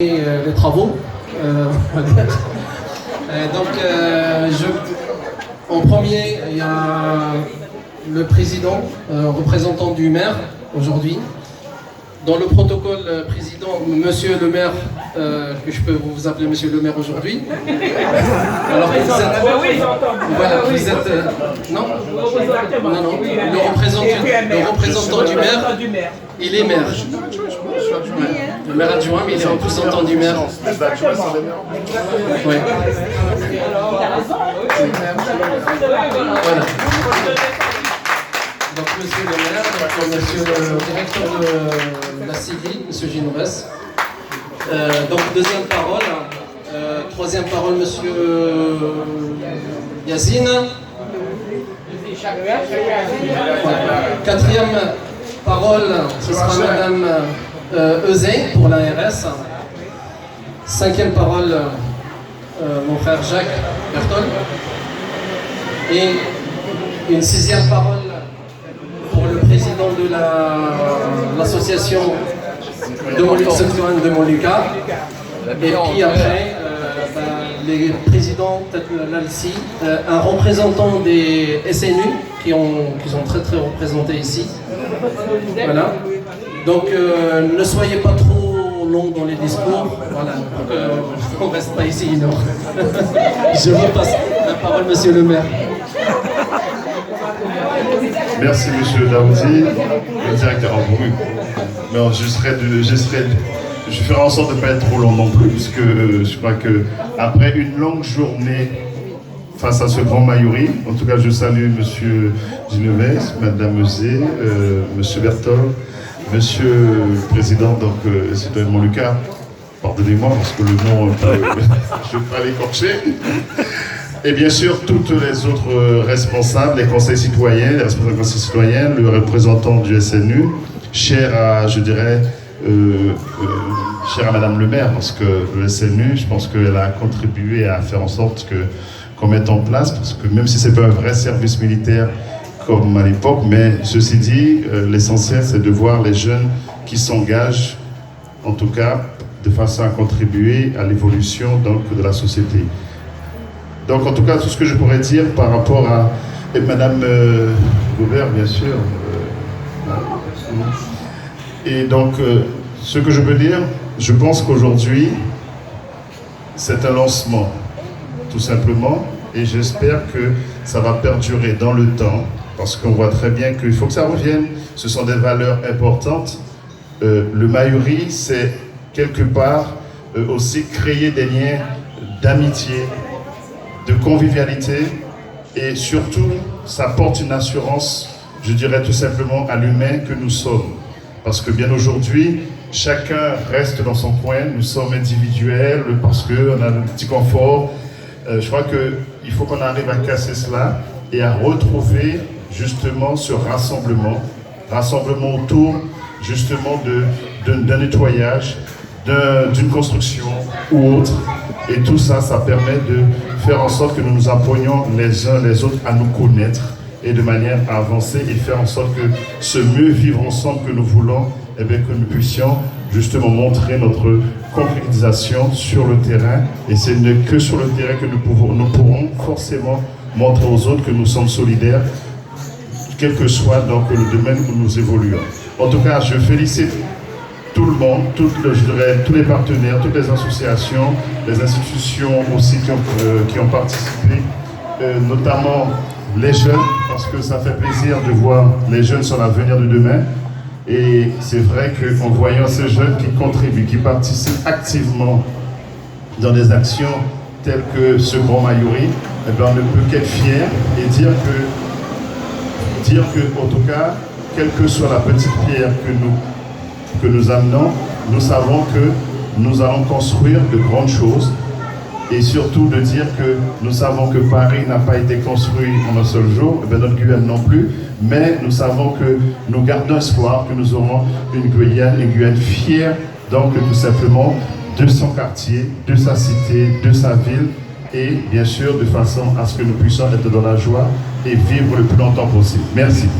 Les travaux. On va dire. En premier, il y a le président, représentant du maire aujourd'hui. Dans le protocole président, monsieur le maire, que je peux vous appeler monsieur le maire aujourd'hui. Alors vous êtes, voilà, vous êtes, non, le représentant du maire, il est maire. Le maire adjoint, mais il est représentant du maire. Oui. Voilà. Donc monsieur le maire, monsieur le directeur de la CIVI, monsieur Ginores. Donc deuxième parole, troisième parole, monsieur Yazine. Quatrième parole, ce sera madame Euzé pour l'ARS. Cinquième parole, mon frère Jacques Bertol. Et une sixième parole pour le président de l'association de Molucas de Molucas. Et puis après, les présidents, peut-être l'ALCI, un représentant des SNU qui sont très très représentés ici. Voilà. Donc ne soyez pas trop long dans les discours. Voilà. On ne reste pas ici une heure. Je repasse la parole, monsieur le maire. Merci monsieur Daoudi, le directeur en bruit. Non, je ferai en sorte de ne pas être trop long non plus, puisque je crois que après une longue journée face à ce grand Mayuri, en tout cas je salue monsieur Ginevez, madame Euzé, monsieur Bertol, monsieur le président, donc citoyen Molucas, pardonnez-moi parce que le nom, je ne vais pas l'écorcher. Et bien sûr, toutes les autres responsables, les conseils citoyens, les responsables des conseils citoyens, le représentant du SNU, cher à, je dirais, cher à madame le maire, parce que le SNU, je pense qu'elle a contribué à faire en sorte qu'on mette en place, parce que même si c'est pas un vrai service militaire comme à l'époque, mais ceci dit, l'essentiel c'est de voir les jeunes qui s'engagent, en tout cas, de façon à contribuer à l'évolution donc de la société. Donc en tout cas, tout ce que je pourrais dire par rapport à et madame Goubert, bien sûr. Et donc, ce que je peux dire, je pense qu'aujourd'hui, c'est un lancement, tout simplement, et j'espère que ça va perdurer dans le temps, parce qu'on voit très bien qu'il faut que ça revienne. Ce sont des valeurs importantes. Le Mayuri, c'est quelque part aussi créer des liens d'amitié, de convivialité, et surtout, ça porte une assurance, je dirais tout simplement, à l'humain que nous sommes. Parce que bien aujourd'hui, chacun reste dans son coin, nous sommes individuels, parce qu'on a un petit confort. Je crois qu'il faut qu'on arrive à casser cela et à retrouver justement ce rassemblement autour justement d'un nettoyage, d'une construction ou autre. Et tout ça, ça permet de faire en sorte que nous nous apprenions les uns les autres à nous connaître et de manière à avancer et faire en sorte que ce mieux vivre ensemble que nous voulons, eh bien, que nous puissions justement montrer notre concrétisation sur le terrain. Et ce n'est que sur le terrain que nous pourrons forcément montrer aux autres que nous sommes solidaires, quel que soit donc le domaine où nous évoluons. En tout cas, je félicite tout le monde, je dirais, tous les partenaires, toutes les associations, les institutions aussi qui ont participé, notamment les jeunes, parce que ça fait plaisir de voir les jeunes sur l'avenir de demain. Et c'est vrai qu'en voyant ces jeunes qui contribuent, qui participent activement dans des actions telles que ce grand Mayuri, eh bien, on ne peut qu'être fier et dire que, en tout cas, quelle que soit la petite pierre que nous amenons, nous savons que nous allons construire de grandes choses, et surtout de dire que nous savons que Paris n'a pas été construit en un seul jour, et bien notre Guyane non plus, mais nous savons que nous gardons espoir que nous aurons une Guyane fière, donc tout simplement de son quartier, de sa cité, de sa ville, et bien sûr de façon à ce que nous puissions être dans la joie et vivre le plus longtemps possible. Merci.